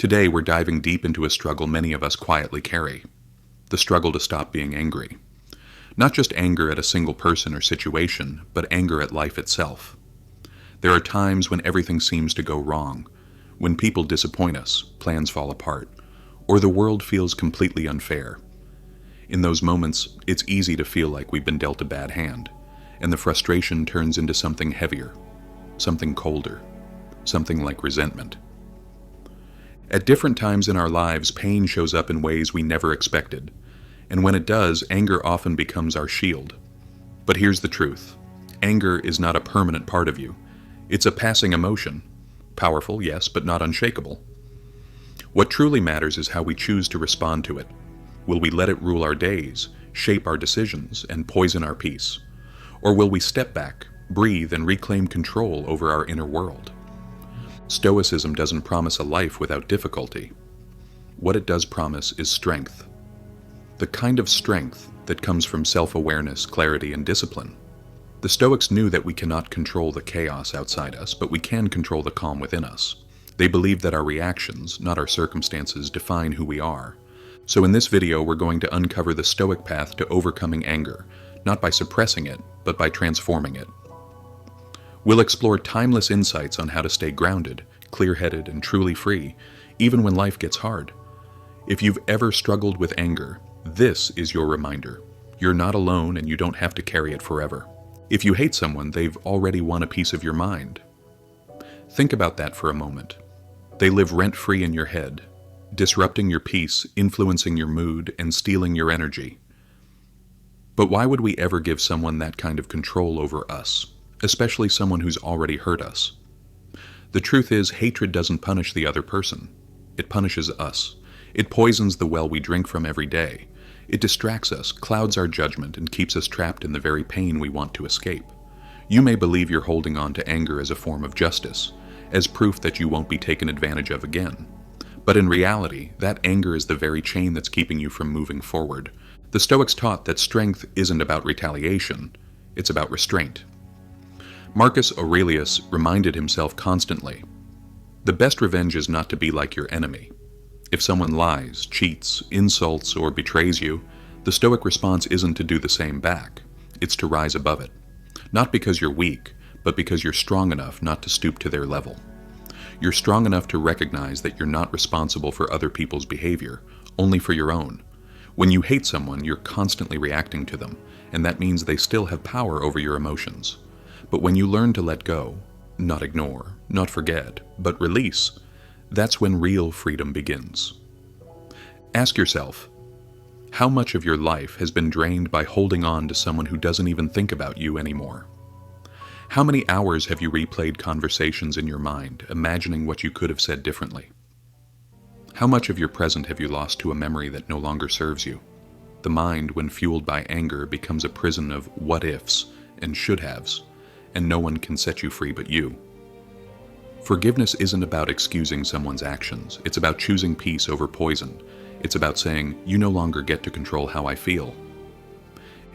Today we're diving deep into a struggle many of us quietly carry, the struggle to stop being angry. Not just anger at a single person or situation, but anger at life itself. There are times when everything seems to go wrong, when people disappoint us, plans fall apart, or the world feels completely unfair. In those moments, it's easy to feel like we've been dealt a bad hand, and the frustration turns into something heavier, something colder, something like resentment. At different times in our lives, pain shows up in ways we never expected, and when it does, anger often becomes our shield. But here's the truth. Anger is not a permanent part of you. It's a passing emotion. Powerful, yes, but not unshakable. What truly matters is how we choose to respond to it. Will we let it rule our days, shape our decisions, and poison our peace? Or will we step back, breathe, and reclaim control over our inner world? Stoicism doesn't promise a life without difficulty. What it does promise is strength. The kind of strength that comes from self-awareness, clarity, and discipline. The Stoics knew that we cannot control the chaos outside us, but we can control the calm within us. They believed that our reactions, not our circumstances, define who we are. So in this video, we're going to uncover the Stoic path to overcoming anger, not by suppressing it, but by transforming it. We'll explore timeless insights on how to stay grounded, clear-headed, and truly free, even when life gets hard. If you've ever struggled with anger, this is your reminder. You're not alone, and you don't have to carry it forever. If you hate someone, they've already won a piece of your mind. Think about that for a moment. They live rent-free in your head, disrupting your peace, influencing your mood, and stealing your energy. But why would we ever give someone that kind of control over us? Especially someone who's already hurt us. The truth is, hatred doesn't punish the other person. It punishes us. It poisons the well we drink from every day. It distracts us, clouds our judgment, and keeps us trapped in the very pain we want to escape. You may believe you're holding on to anger as a form of justice, as proof that you won't be taken advantage of again. But in reality, that anger is the very chain that's keeping you from moving forward. The Stoics taught that strength isn't about retaliation, it's about restraint. Marcus Aurelius reminded himself constantly, the best revenge is not to be like your enemy. If someone lies, cheats, insults, or betrays you, the Stoic response isn't to do the same back. It's to rise above it. Not because you're weak, but because you're strong enough not to stoop to their level. You're strong enough to recognize that you're not responsible for other people's behavior, only for your own. When you hate someone, you're constantly reacting to them, and that means they still have power over your emotions. But when you learn to let go, not ignore, not forget, but release, that's when real freedom begins. Ask yourself, how much of your life has been drained by holding on to someone who doesn't even think about you anymore? How many hours have you replayed conversations in your mind, imagining what you could have said differently? How much of your present have you lost to a memory that no longer serves you? The mind, when fueled by anger, becomes a prison of what-ifs and should-haves, and no one can set you free but you. Forgiveness isn't about excusing someone's actions. It's about choosing peace over poison. It's about saying, you no longer get to control how I feel.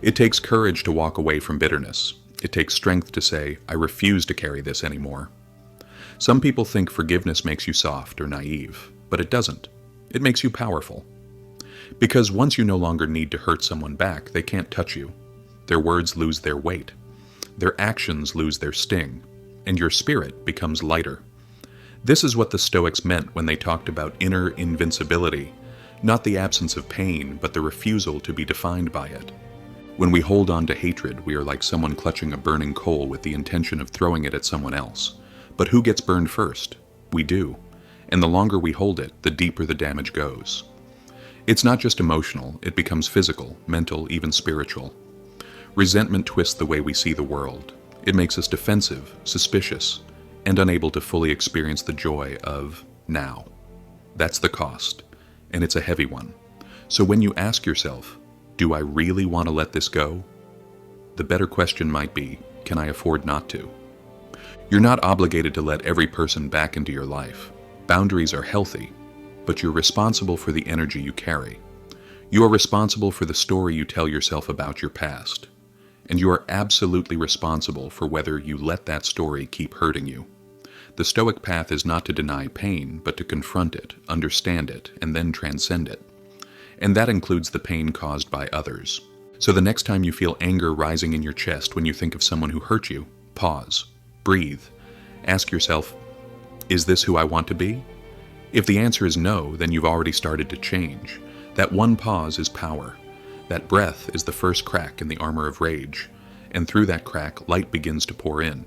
It takes courage to walk away from bitterness. It takes strength to say, I refuse to carry this anymore. Some people think forgiveness makes you soft or naive, but it doesn't. It makes you powerful. Because once you no longer need to hurt someone back, they can't touch you. Their words lose their weight. Their actions lose their sting, and your spirit becomes lighter. This is what the Stoics meant when they talked about inner invincibility, not the absence of pain, but the refusal to be defined by it. When we hold on to hatred, we are like someone clutching a burning coal with the intention of throwing it at someone else. But who gets burned first? We do. And the longer we hold it, the deeper the damage goes. It's not just emotional, it becomes physical, mental, even spiritual. Resentment twists the way we see the world. It makes us defensive, suspicious, and unable to fully experience the joy of now. That's the cost, and it's a heavy one. So when you ask yourself, do I really want to let this go? The better question might be, can I afford not to? You're not obligated to let every person back into your life. Boundaries are healthy, but you're responsible for the energy you carry. You are responsible for the story you tell yourself about your past. And you are absolutely responsible for whether you let that story keep hurting you. The Stoic path is not to deny pain, but to confront it, understand it, and then transcend it. And that includes the pain caused by others. So the next time you feel anger rising in your chest when you think of someone who hurt you, pause, breathe, ask yourself, is this who I want to be? If the answer is no, then you've already started to change. That one pause is power. That breath is the first crack in the armor of rage, and through that crack, light begins to pour in.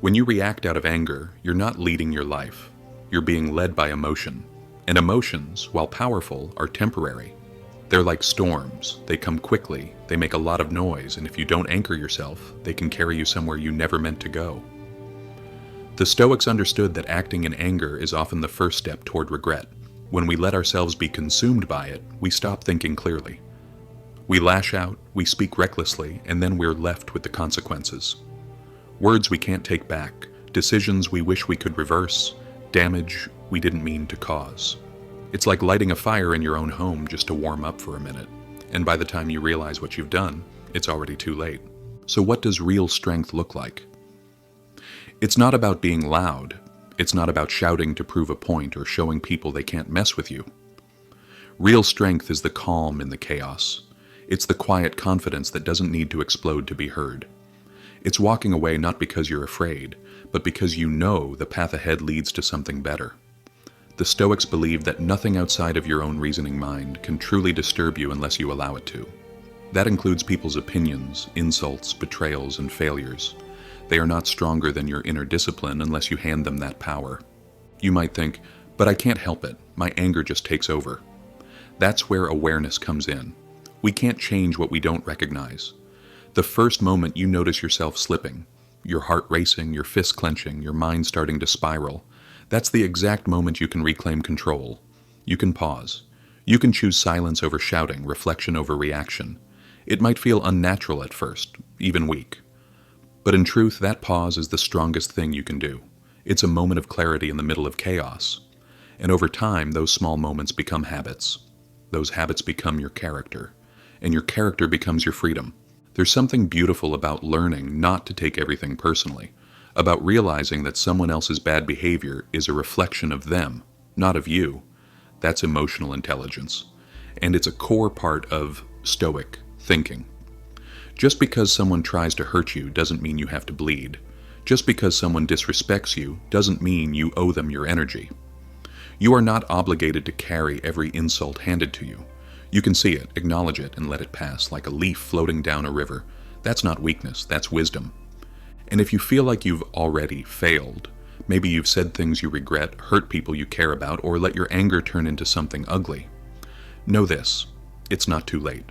When you react out of anger, you're not leading your life. You're being led by emotion. And emotions, while powerful, are temporary. They're like storms. They come quickly, they make a lot of noise, and if you don't anchor yourself, they can carry you somewhere you never meant to go. The Stoics understood that acting in anger is often the first step toward regret. When we let ourselves be consumed by it, we stop thinking clearly. We lash out, we speak recklessly, and then we're left with the consequences. Words we can't take back, decisions we wish we could reverse, damage we didn't mean to cause. It's like lighting a fire in your own home just to warm up for a minute, and by the time you realize what you've done, it's already too late. So what does real strength look like? It's not about being loud. It's not about shouting to prove a point or showing people they can't mess with you. Real strength is the calm in the chaos. It's the quiet confidence that doesn't need to explode to be heard. It's walking away not because you're afraid, but because you know the path ahead leads to something better. The Stoics believe that nothing outside of your own reasoning mind can truly disturb you unless you allow it to. That includes people's opinions, insults, betrayals, and failures. They are not stronger than your inner discipline unless you hand them that power. You might think, but I can't help it. My anger just takes over. That's where awareness comes in. We can't change what we don't recognize. The first moment you notice yourself slipping, your heart racing, your fists clenching, your mind starting to spiral, that's the exact moment you can reclaim control. You can pause. You can choose silence over shouting, reflection over reaction. It might feel unnatural at first, even weak. But in truth, that pause is the strongest thing you can do. It's a moment of clarity in the middle of chaos. And over time, those small moments become habits. Those habits become your character. And your character becomes your freedom. There's something beautiful about learning not to take everything personally, about realizing that someone else's bad behavior is a reflection of them, not of you. That's emotional intelligence. And it's a core part of Stoic thinking. Just because someone tries to hurt you doesn't mean you have to bleed. Just because someone disrespects you doesn't mean you owe them your energy. You are not obligated to carry every insult handed to you. You can see it, acknowledge it, and let it pass like a leaf floating down a river. That's not weakness, that's wisdom. And if you feel like you've already failed, maybe you've said things you regret, hurt people you care about, or let your anger turn into something ugly, know this, it's not too late.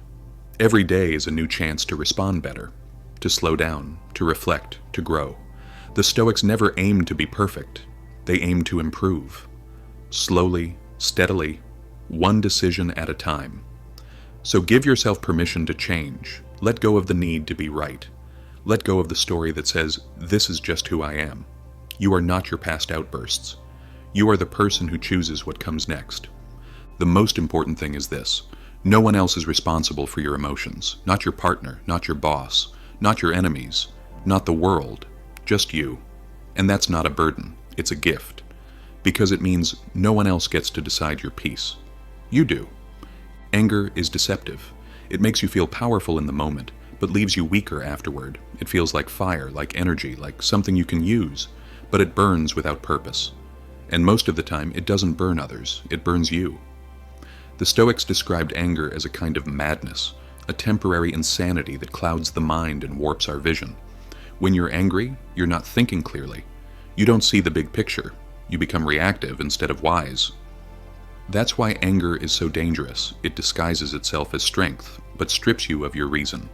Every day is a new chance to respond better, to slow down, to reflect, to grow. The Stoics never aimed to be perfect. They aimed to improve. Slowly, steadily, one decision at a time. So give yourself permission to change. Let go of the need to be right. Let go of the story that says, this is just who I am. You are not your past outbursts. You are the person who chooses what comes next. The most important thing is this. No one else is responsible for your emotions. Not your partner, not your boss, not your enemies, not the world, just you. And that's not a burden, it's a gift. Because it means no one else gets to decide your peace. You do. Anger is deceptive. It makes you feel powerful in the moment, but leaves you weaker afterward. It feels like fire, like energy, like something you can use, but it burns without purpose. And most of the time, it doesn't burn others, it burns you. The Stoics described anger as a kind of madness, a temporary insanity that clouds the mind and warps our vision. When you're angry, you're not thinking clearly. You don't see the big picture. You become reactive instead of wise. That's why anger is so dangerous. It disguises itself as strength, but strips you of your reason.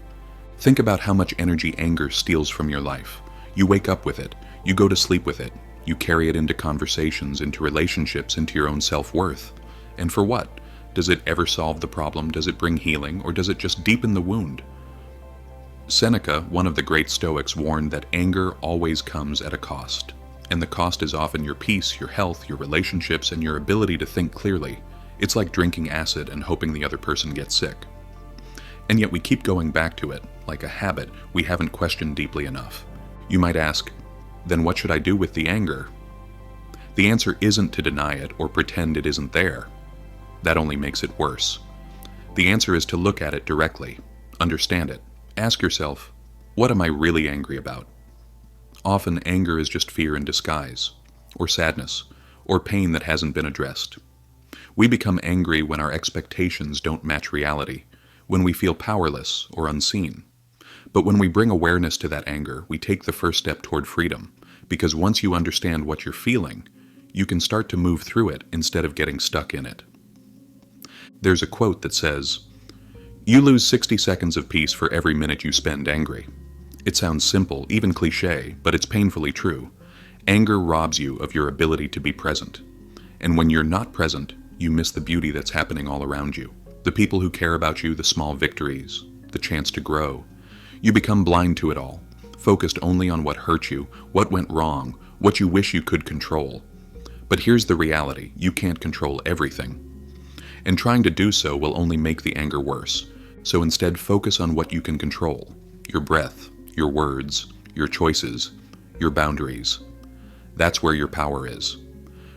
Think about how much energy anger steals from your life. You wake up with it. You go to sleep with it. You carry it into conversations, into relationships, into your own self-worth. And for what? Does it ever solve the problem? Does it bring healing? Or does it just deepen the wound? Seneca, one of the great Stoics, warned that anger always comes at a cost. And the cost is often your peace, your health, your relationships, and your ability to think clearly. It's like drinking acid and hoping the other person gets sick. And yet we keep going back to it, like a habit we haven't questioned deeply enough. You might ask, then what should I do with the anger? The answer isn't to deny it or pretend it isn't there. That only makes it worse. The answer is to look at it directly, understand it, ask yourself, what am I really angry about? Often anger is just fear in disguise, or sadness, or pain that hasn't been addressed. We become angry when our expectations don't match reality, when we feel powerless or unseen. But when we bring awareness to that anger, we take the first step toward freedom, because once you understand what you're feeling, you can start to move through it instead of getting stuck in it. There's a quote that says, "You lose 60 seconds of peace for every minute you spend angry." It sounds simple, even cliché, but it's painfully true. Anger robs you of your ability to be present. And when you're not present, you miss the beauty that's happening all around you. The people who care about you, the small victories, the chance to grow. You become blind to it all, focused only on what hurt you, what went wrong, what you wish you could control. But here's the reality, you can't control everything. And trying to do so will only make the anger worse. So instead, focus on what you can control. Your breath, your words, your choices, your boundaries. That's where your power is.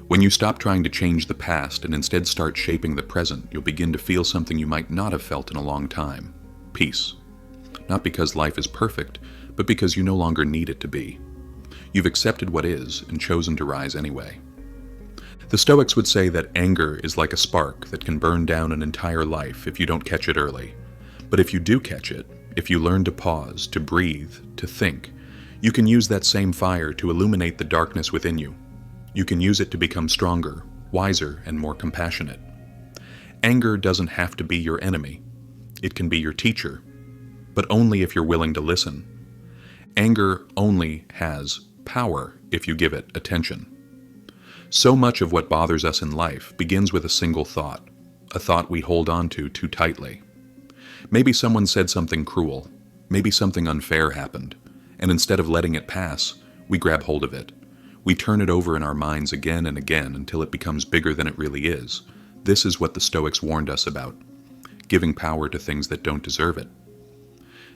When you stop trying to change the past and instead start shaping the present, you'll begin to feel something you might not have felt in a long time. Peace. Not because life is perfect, but because you no longer need it to be. You've accepted what is and chosen to rise anyway. The Stoics would say that anger is like a spark that can burn down an entire life if you don't catch it early. But if you do catch it, if you learn to pause, to breathe, to think, you can use that same fire to illuminate the darkness within you. You can use it to become stronger, wiser, and more compassionate. Anger doesn't have to be your enemy. It can be your teacher, but only if you're willing to listen. Anger only has power if you give it attention. So much of what bothers us in life begins with a single thought, a thought we hold on to too tightly. Maybe someone said something cruel, maybe something unfair happened, and instead of letting it pass, we grab hold of it. We turn it over in our minds again and again until it becomes bigger than it really is. This is what the Stoics warned us about, giving power to things that don't deserve it.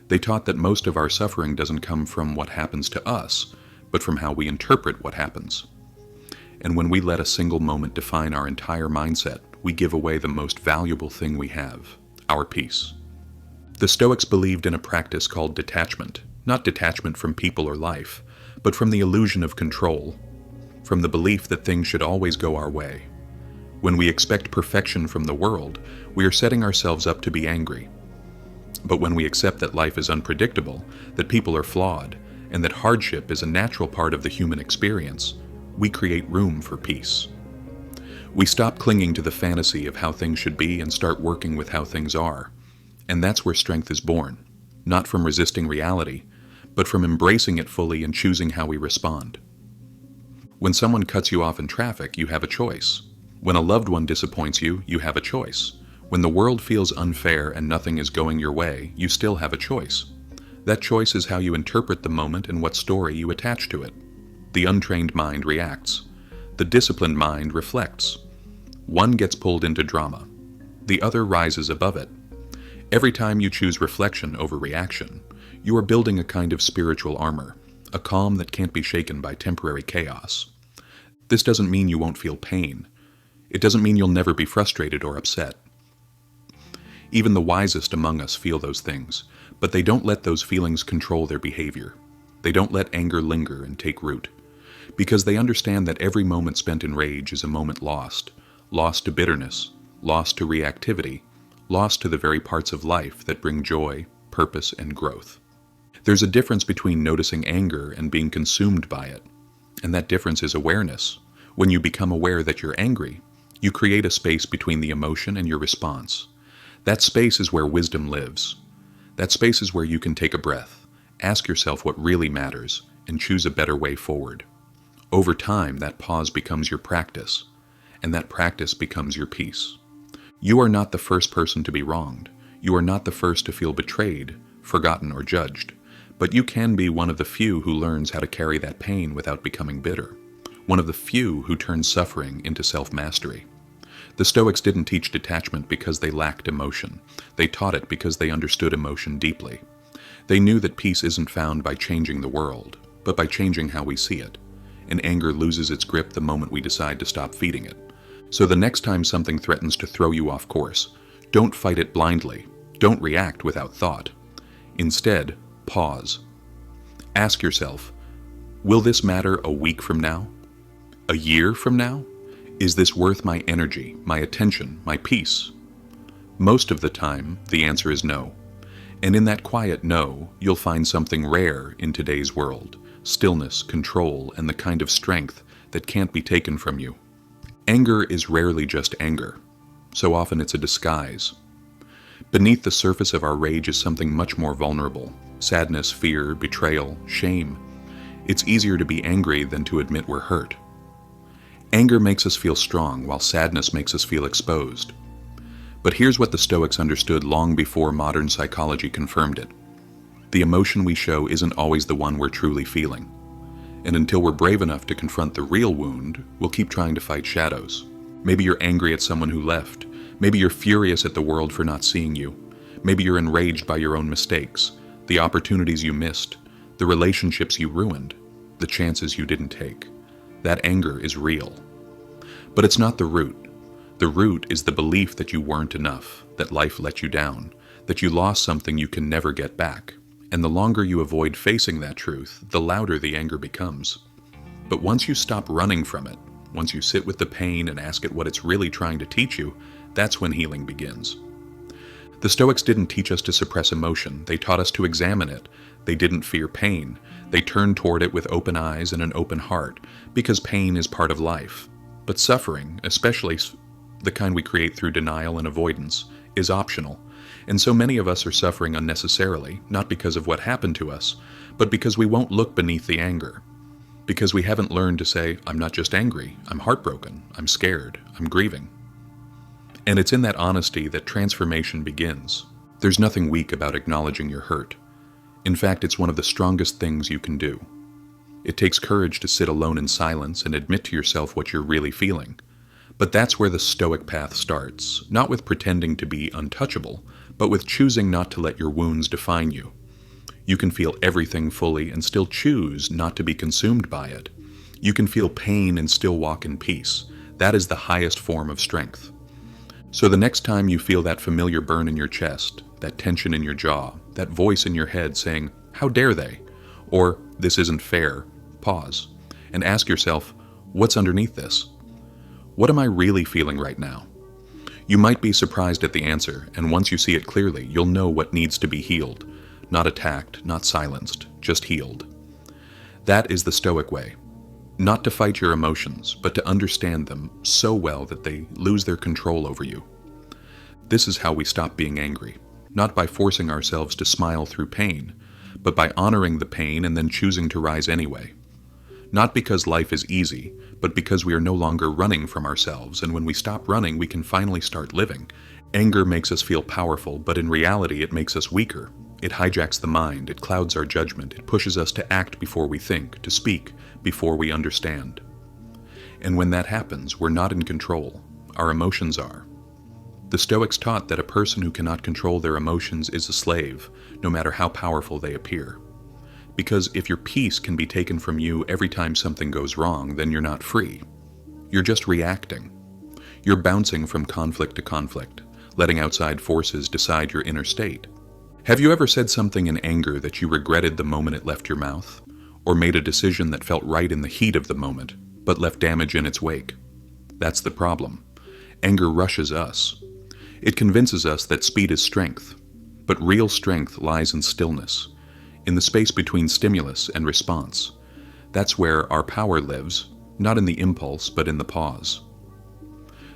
They taught that most of our suffering doesn't come from what happens to us, but from how we interpret what happens. And when we let a single moment define our entire mindset, we give away the most valuable thing we have, our peace. The Stoics believed in a practice called detachment, not detachment from people or life, but from the illusion of control, from the belief that things should always go our way. When we expect perfection from the world, we are setting ourselves up to be angry. But when we accept that life is unpredictable, that people are flawed, and that hardship is a natural part of the human experience, we create room for peace. We stop clinging to the fantasy of how things should be and start working with how things are. And that's where strength is born, not from resisting reality, but from embracing it fully and choosing how we respond. When someone cuts you off in traffic, you have a choice. When a loved one disappoints you, you have a choice. When the world feels unfair and nothing is going your way, you still have a choice. That choice is how you interpret the moment and what story you attach to it. The untrained mind reacts. The disciplined mind reflects. One gets pulled into drama. The other rises above it. Every time you choose reflection over reaction, you are building a kind of spiritual armor, a calm that can't be shaken by temporary chaos. This doesn't mean you won't feel pain. It doesn't mean you'll never be frustrated or upset. Even the wisest among us feel those things, but they don't let those feelings control their behavior. They don't let anger linger and take root. Because they understand that every moment spent in rage is a moment lost to bitterness, lost to reactivity, lost to the very parts of life that bring joy, purpose, and growth. There's a difference between noticing anger and being consumed by it, and that difference is awareness. When you become aware that you're angry, you create a space between the emotion and your response. That space is where wisdom lives. That space is where you can take a breath, ask yourself what really matters, and choose a better way forward. Over time, that pause becomes your practice, and that practice becomes your peace. You are not the first person to be wronged. You are not the first to feel betrayed, forgotten, or judged. But you can be one of the few who learns how to carry that pain without becoming bitter. One of the few who turns suffering into self-mastery. The Stoics didn't teach detachment because they lacked emotion. They taught it because they understood emotion deeply. They knew that peace isn't found by changing the world, but by changing how we see it. and anger loses its grip the moment we decide to stop feeding it. So the next time something threatens to throw you off course, don't fight it blindly. Don't react without thought. Instead, pause. Ask yourself, will this matter a week from now? A year from now? Is this worth my energy, my attention, my peace? Most of the time, the answer is no. And in that quiet no, you'll find something rare in today's world: stillness, control, and the kind of strength that can't be taken from you. Anger is rarely just anger. So often it's a disguise. Beneath the surface of our rage is something much more vulnerable: sadness, fear, betrayal, shame. It's easier to be angry than to admit we're hurt. Anger makes us feel strong, while sadness makes us feel exposed. But here's what the Stoics understood long before modern psychology confirmed it. The emotion we show isn't always the one we're truly feeling. And until we're brave enough to confront the real wound, we'll keep trying to fight shadows. Maybe you're angry at someone who left. Maybe you're furious at the world for not seeing you. Maybe you're enraged by your own mistakes, the opportunities you missed, the relationships you ruined, the chances you didn't take. That anger is real. But it's not the root. The root is the belief that you weren't enough, that life let you down, that you lost something you can never get back. And the longer you avoid facing that truth, the louder the anger becomes. But once you stop running from it, once you sit with the pain and ask it what it's really trying to teach you, that's when healing begins. The Stoics didn't teach us to suppress emotion. They taught us to examine it. They didn't fear pain. They turned toward it with open eyes and an open heart, because pain is part of life. But suffering, especially the kind we create through denial and avoidance, is optional. And so many of us are suffering unnecessarily, not because of what happened to us, but because we won't look beneath the anger. Because we haven't learned to say, I'm not just angry, I'm heartbroken, I'm scared, I'm grieving. And it's in that honesty that transformation begins. There's nothing weak about acknowledging you're hurt. In fact, it's one of the strongest things you can do. It takes courage to sit alone in silence and admit to yourself what you're really feeling. But that's where the Stoic path starts, not with pretending to be untouchable, but with choosing not to let your wounds define you. You can feel everything fully and still choose not to be consumed by it. You can feel pain and still walk in peace. That is the highest form of strength. So the next time you feel that familiar burn in your chest, that tension in your jaw, that voice in your head saying, "How dare they?" or "This isn't fair," pause and ask yourself, what's underneath this? What am I really feeling right now? You might be surprised at the answer, and once you see it clearly, you'll know what needs to be healed. Not attacked, not silenced, just healed. That is the Stoic way. Not to fight your emotions, but to understand them so well that they lose their control over you. This is how we stop being angry, not by forcing ourselves to smile through pain, but by honoring the pain and then choosing to rise anyway. Not because life is easy, but because we are no longer running from ourselves, and when we stop running, we can finally start living. Anger makes us feel powerful, but in reality it makes us weaker. It hijacks the mind, it clouds our judgment, it pushes us to act before we think, to speak before we understand. And when that happens, we're not in control. Our emotions are. The Stoics taught that a person who cannot control their emotions is a slave, no matter how powerful they appear. Because if your peace can be taken from you every time something goes wrong, then you're not free. You're just reacting. You're bouncing from conflict to conflict, letting outside forces decide your inner state. Have you ever said something in anger that you regretted the moment it left your mouth? Or made a decision that felt right in the heat of the moment, but left damage in its wake? That's the problem. Anger rushes us. It convinces us that speed is strength, but real strength lies in stillness, in the space between stimulus and response. That's where our power lives, not in the impulse, but in the pause.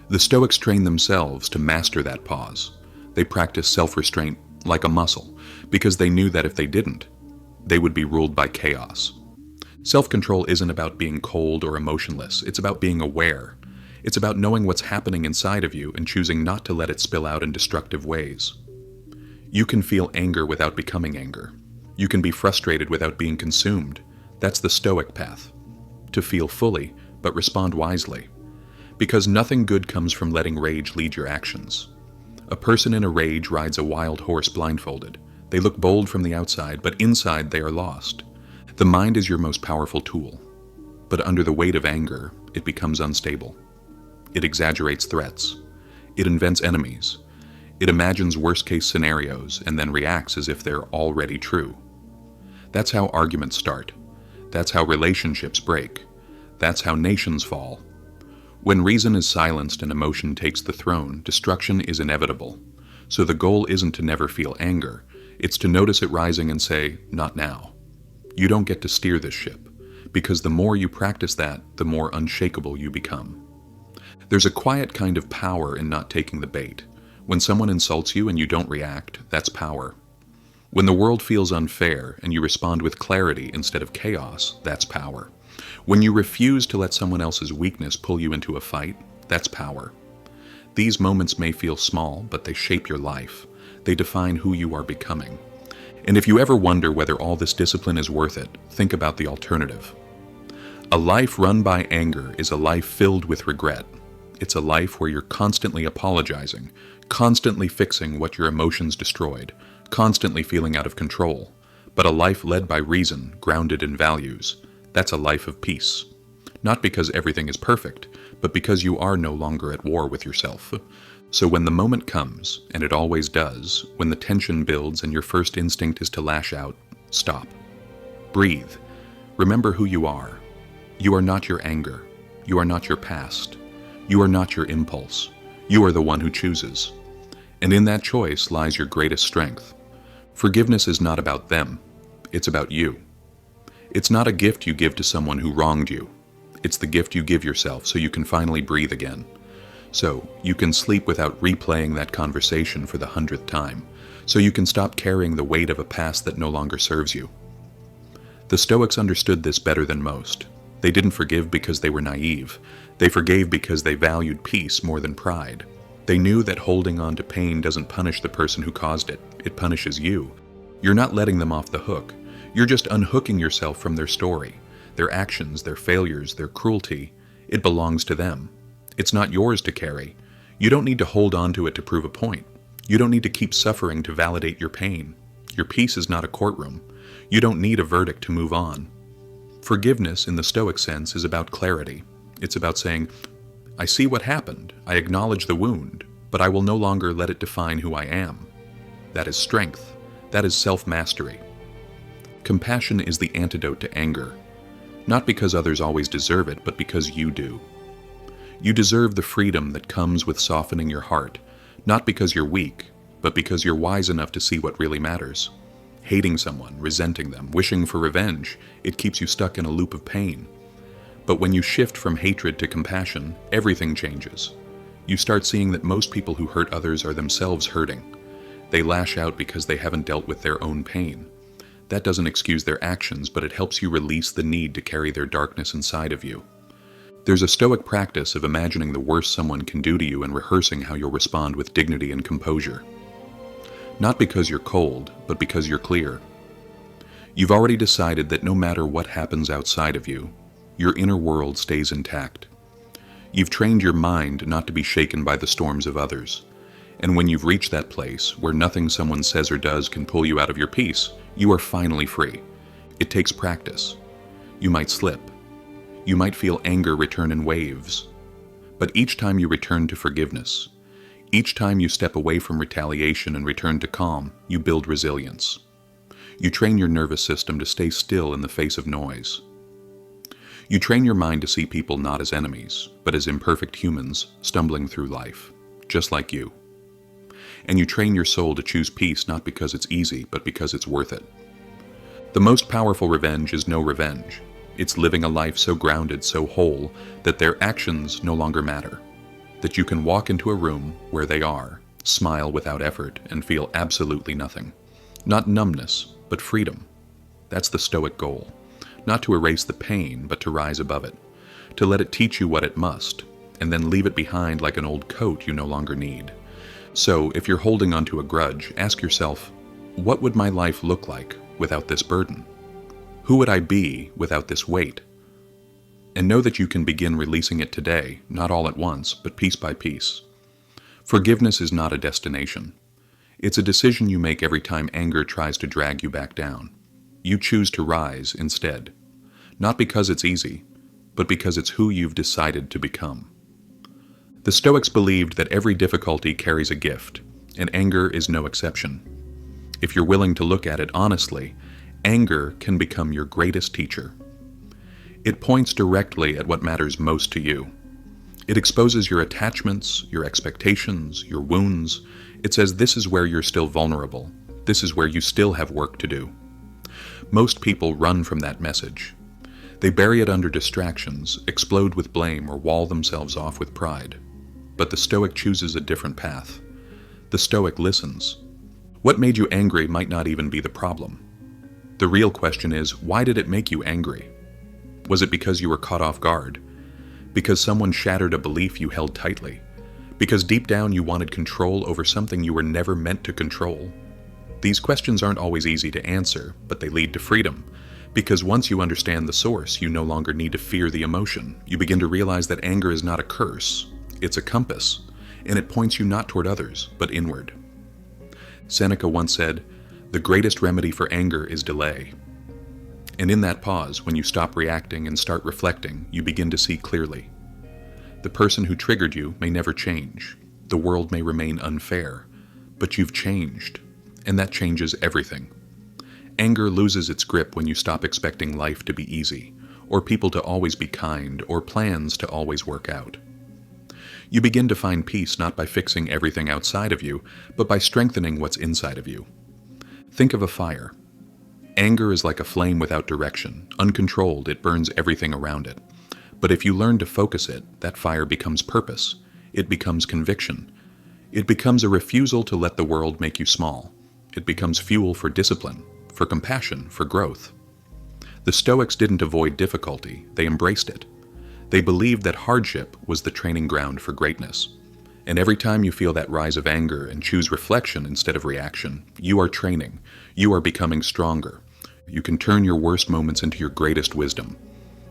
The Stoics trained themselves to master that pause. They practiced self-restraint like a muscle, because they knew that if they didn't, they would be ruled by chaos. Self-control isn't about being cold or emotionless, it's about being aware. It's about knowing what's happening inside of you and choosing not to let it spill out in destructive ways. You can feel anger without becoming anger. You can be frustrated without being consumed. That's the Stoic path. To feel fully, but respond wisely. Because nothing good comes from letting rage lead your actions. A person in a rage rides a wild horse blindfolded. They look bold from the outside, but inside they are lost. The mind is your most powerful tool. But under the weight of anger, it becomes unstable. It exaggerates threats. It invents enemies. It imagines worst-case scenarios and then reacts as if they're already true. That's how arguments start. That's how relationships break. That's how nations fall. When reason is silenced and emotion takes the throne, destruction is inevitable. So the goal isn't to never feel anger. It's to notice it rising and say, not now. You don't get to steer this ship, because the more you practice that, the more unshakable you become. There's a quiet kind of power in not taking the bait. When someone insults you and you don't react, that's power. When the world feels unfair and you respond with clarity instead of chaos, that's power. When you refuse to let someone else's weakness pull you into a fight, that's power. These moments may feel small, but they shape your life. They define who you are becoming. And if you ever wonder whether all this discipline is worth it, think about the alternative. A life run by anger is a life filled with regret. It's a life where you're constantly apologizing, constantly fixing what your emotions destroyed, constantly feeling out of control. But a life led by reason, grounded in values, that's a life of peace. Not because everything is perfect, but because you are no longer at war with yourself. So when the moment comes, and it always does, when the tension builds and your first instinct is to lash out, stop. Breathe. Remember who you are. You are not your anger. You are not your past. You are not your impulse. You are the one who chooses. And in that choice lies your greatest strength. Forgiveness is not about them. It's about you. It's not a gift you give to someone who wronged you. It's the gift you give yourself so you can finally breathe again. So you can sleep without replaying that conversation for the 100th time. So you can stop carrying the weight of a past that no longer serves you. The Stoics understood this better than most. They didn't forgive because they were naive. They forgave because they valued peace more than pride. They knew that holding on to pain doesn't punish the person who caused it. It punishes you. You're not letting them off the hook. You're just unhooking yourself from their story, their actions, their failures, their cruelty. It belongs to them. It's not yours to carry. You don't need to hold on to it to prove a point. You don't need to keep suffering to validate your pain. Your peace is not a courtroom. You don't need a verdict to move on. Forgiveness, in the Stoic sense, is about clarity. It's about saying, I see what happened, I acknowledge the wound, but I will no longer let it define who I am. That is strength. That is self-mastery. Compassion is the antidote to anger, not because others always deserve it, but because you do. You deserve the freedom that comes with softening your heart, not because you're weak, but because you're wise enough to see what really matters. Hating someone, resenting them, wishing for revenge, it keeps you stuck in a loop of pain. But when you shift from hatred to compassion, everything changes. You start seeing that most people who hurt others are themselves hurting. They lash out because they haven't dealt with their own pain. That doesn't excuse their actions, but it helps you release the need to carry their darkness inside of you. There's a Stoic practice of imagining the worst someone can do to you and rehearsing how you'll respond with dignity and composure. Not because you're cold, but because you're clear. You've already decided that no matter what happens outside of you, your inner world stays intact. You've trained your mind not to be shaken by the storms of others. And when you've reached that place where nothing someone says or does can pull you out of your peace, you are finally free. It takes practice. You might slip. You might feel anger return in waves. But each time you return to forgiveness, each time you step away from retaliation and return to calm, you build resilience. You train your nervous system to stay still in the face of noise. You train your mind to see people not as enemies, but as imperfect humans stumbling through life, just like you. And you train your soul to choose peace not because it's easy, but because it's worth it. The most powerful revenge is no revenge. It's living a life so grounded, so whole, that their actions no longer matter. That you can walk into a room where they are, smile without effort, and feel absolutely nothing. Not numbness, but freedom. That's the Stoic goal. Not to erase the pain, but to rise above it. To let it teach you what it must, and then leave it behind like an old coat you no longer need. So, if you're holding onto a grudge, ask yourself, what would my life look like without this burden? Who would I be without this weight? And know that you can begin releasing it today, not all at once, but piece by piece. Forgiveness is not a destination. It's a decision you make every time anger tries to drag you back down. You choose to rise instead. Not because it's easy, but because it's who you've decided to become. The Stoics believed that every difficulty carries a gift, and anger is no exception. If you're willing to look at it honestly, anger can become your greatest teacher. It points directly at what matters most to you. It exposes your attachments, your expectations, your wounds. It says this is where you're still vulnerable. This is where you still have work to do. Most people run from that message. They bury it under distractions, explode with blame, or wall themselves off with pride. But the Stoic chooses a different path. The Stoic listens. What made you angry might not even be the problem. The real question is, why did it make you angry? Was it because you were caught off guard? Because someone shattered a belief you held tightly? Because deep down you wanted control over something you were never meant to control? These questions aren't always easy to answer, but they lead to freedom. Because once you understand the source, you no longer need to fear the emotion. You begin to realize that anger is not a curse. It's a compass, and it points you not toward others, but inward. Seneca once said, "The greatest remedy for anger is delay." And in that pause, when you stop reacting and start reflecting, you begin to see clearly. The person who triggered you may never change. The world may remain unfair, but you've changed, and that changes everything. Anger loses its grip when you stop expecting life to be easy, or people to always be kind, or plans to always work out. You begin to find peace not by fixing everything outside of you, but by strengthening what's inside of you. Think of a fire. Anger is like a flame without direction. Uncontrolled, it burns everything around it. But if you learn to focus it, that fire becomes purpose. It becomes conviction. It becomes a refusal to let the world make you small. It becomes fuel for discipline, for compassion, for growth. The Stoics didn't avoid difficulty, they embraced it. They believed that hardship was the training ground for greatness. And every time you feel that rise of anger and choose reflection instead of reaction, you are training. You are becoming stronger. You can turn your worst moments into your greatest wisdom.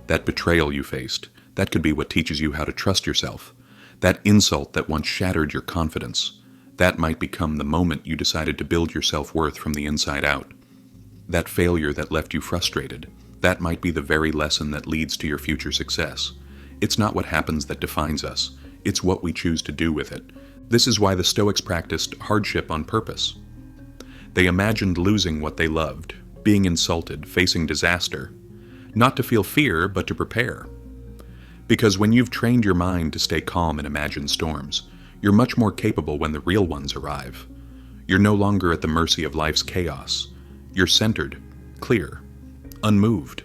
That betrayal you faced, that could be what teaches you how to trust yourself. That insult that once shattered your confidence, that might become the moment you decided to build your self-worth from the inside out. That failure that left you frustrated, that might be the very lesson that leads to your future success. It's not what happens that defines us. It's what we choose to do with it. This is why the Stoics practiced hardship on purpose. They imagined losing what they loved, being insulted, facing disaster, not to feel fear, but to prepare. Because when you've trained your mind to stay calm in imagined storms, you're much more capable when the real ones arrive. You're no longer at the mercy of life's chaos. You're centered, clear, unmoved.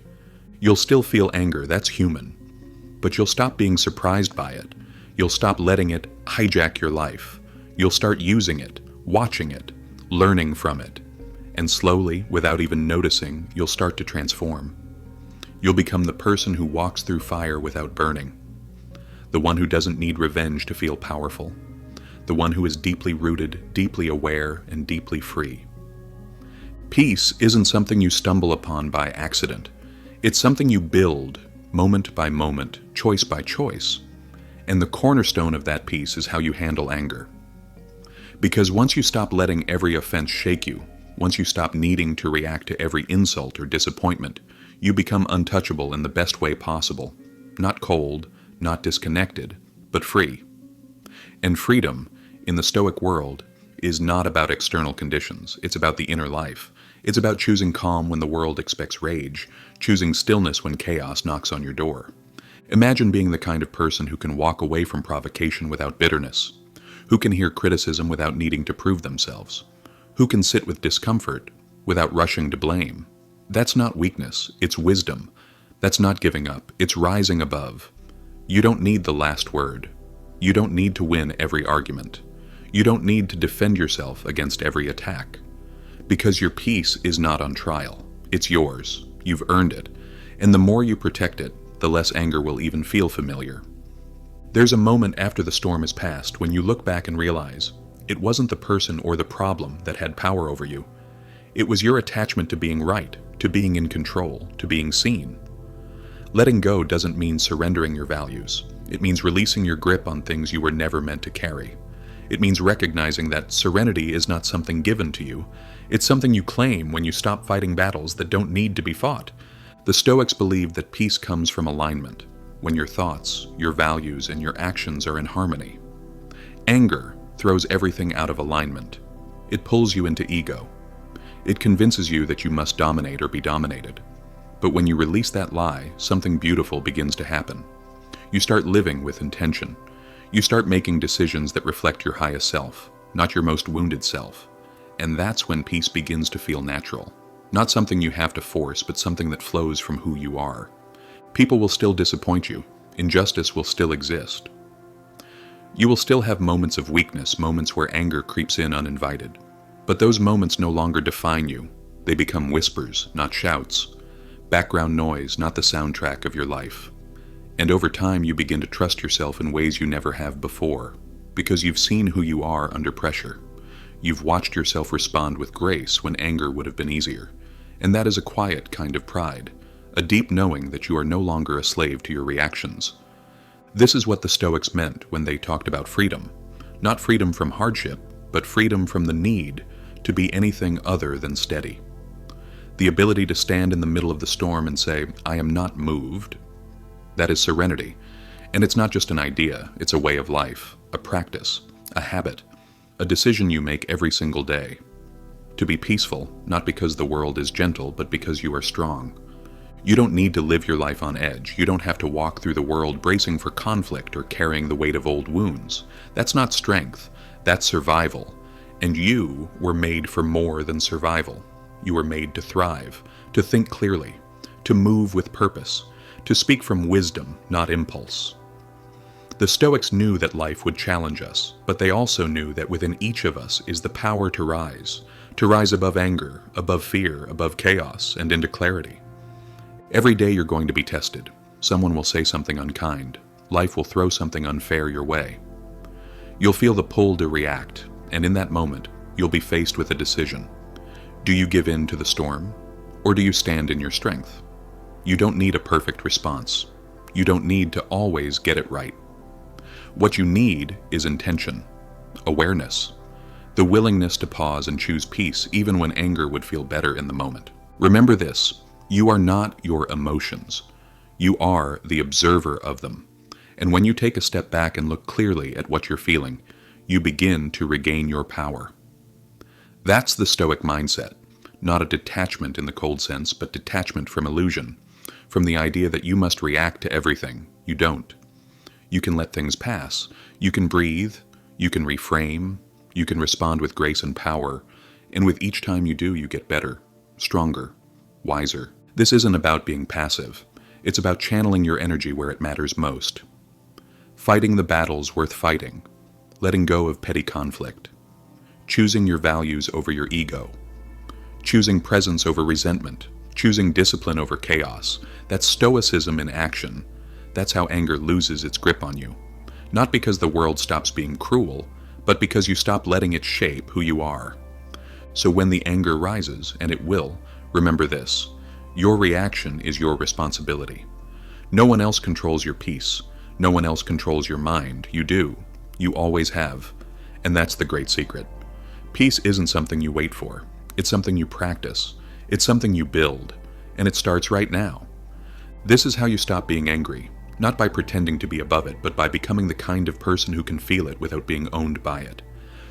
You'll still feel anger, that's human. But you'll stop being surprised by it. You'll stop letting it hijack your life. You'll start using it, watching it, learning from it. And slowly, without even noticing, you'll start to transform. You'll become the person who walks through fire without burning. The one who doesn't need revenge to feel powerful. The one who is deeply rooted, deeply aware, and deeply free. Peace isn't something you stumble upon by accident. It's something you build, moment by moment, choice by choice. And the cornerstone of that peace is how you handle anger. Because once you stop letting every offense shake you, once you stop needing to react to every insult or disappointment, you become untouchable in the best way possible. Not cold, not disconnected, but free. And freedom, in the Stoic world, is not about external conditions. It's about the inner life. It's about choosing calm when the world expects rage, choosing stillness when chaos knocks on your door. Imagine being the kind of person who can walk away from provocation without bitterness, who can hear criticism without needing to prove themselves, who can sit with discomfort without rushing to blame. That's not weakness, it's wisdom. That's not giving up, it's rising above. You don't need the last word. You don't need to win every argument. You don't need to defend yourself against every attack. Because your peace is not on trial. It's yours. You've earned it. And the more you protect it, the less anger will even feel familiar. There's a moment after the storm is past when you look back and realize it wasn't the person or the problem that had power over you. It was your attachment to being right, to being in control, to being seen. Letting go doesn't mean surrendering your values. It means releasing your grip on things you were never meant to carry. It means recognizing that serenity is not something given to you. It's something you claim when you stop fighting battles that don't need to be fought. The Stoics believed that peace comes from alignment. when your thoughts, your values, and your actions are in harmony. Anger throws everything out of alignment. It pulls you into ego. It convinces you that you must dominate or be dominated. But when you release that lie, something beautiful begins to happen. You start living with intention. You start making decisions that reflect your highest self, not your most wounded self. And that's when peace begins to feel natural. Not something you have to force, but something that flows from who you are. People will still disappoint you. Injustice will still exist. You will still have moments of weakness, moments where anger creeps in uninvited. But those moments no longer define you. They become whispers, not shouts. Background noise, not the soundtrack of your life. And over time you begin to trust yourself in ways you never have before, because you've seen who you are under pressure. You've watched yourself respond with grace when anger would have been easier. And that is a quiet kind of pride, a deep knowing that you are no longer a slave to your reactions. This is what the Stoics meant when they talked about freedom. Not freedom from hardship, but freedom from the need to be anything other than steady. The ability to stand in the middle of the storm and say, I am not moved. That is serenity. And it's not just an idea, it's a way of life, a practice, a habit, a decision you make every single day. To be peaceful, not because the world is gentle, but because you are strong. You don't need to live your life on edge. You don't have to walk through the world bracing for conflict or carrying the weight of old wounds. That's not strength, that's survival. And you were made for more than survival. You were made to thrive, to think clearly, to move with purpose, to speak from wisdom, not impulse. The Stoics knew that life would challenge us, but they also knew that within each of us is the power to rise above anger, above fear, above chaos, and into clarity. Every day you're going to be tested. Someone will say something unkind. Life will throw something unfair your way. You'll feel the pull to react, and in that moment, you'll be faced with a decision. Do you give in to the storm, or do you stand in your strength? You don't need a perfect response. You don't need to always get it right. What you need is intention, awareness, the willingness to pause and choose peace even when anger would feel better in the moment. Remember this, you are not your emotions. You are the observer of them. And when you take a step back and look clearly at what you're feeling, you begin to regain your power. That's the Stoic mindset, not a detachment in the cold sense, but detachment from illusion, from the idea that you must react to everything. You don't. You can let things pass. You can breathe. You can reframe. You can respond with grace and power. And with each time you do, you get better, stronger, wiser. This isn't about being passive. It's about channeling your energy where it matters most. Fighting the battles worth fighting. Letting go of petty conflict. Choosing your values over your ego. Choosing presence over resentment. Choosing discipline over chaos. That's Stoicism in action. That's how anger loses its grip on you. Not because the world stops being cruel, but because you stop letting it shape who you are. So when the anger rises, and it will, remember this. Your reaction is your responsibility. No one else controls your peace. No one else controls your mind. You do. You always have. And that's the great secret. Peace isn't something you wait for. It's something you practice. It's something you build. And it starts right now. This is how you stop being angry. Not by pretending to be above it, but by becoming the kind of person who can feel it without being owned by it.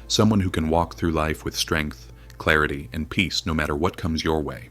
Someone who can walk through life with strength, clarity, and peace no matter what comes your way.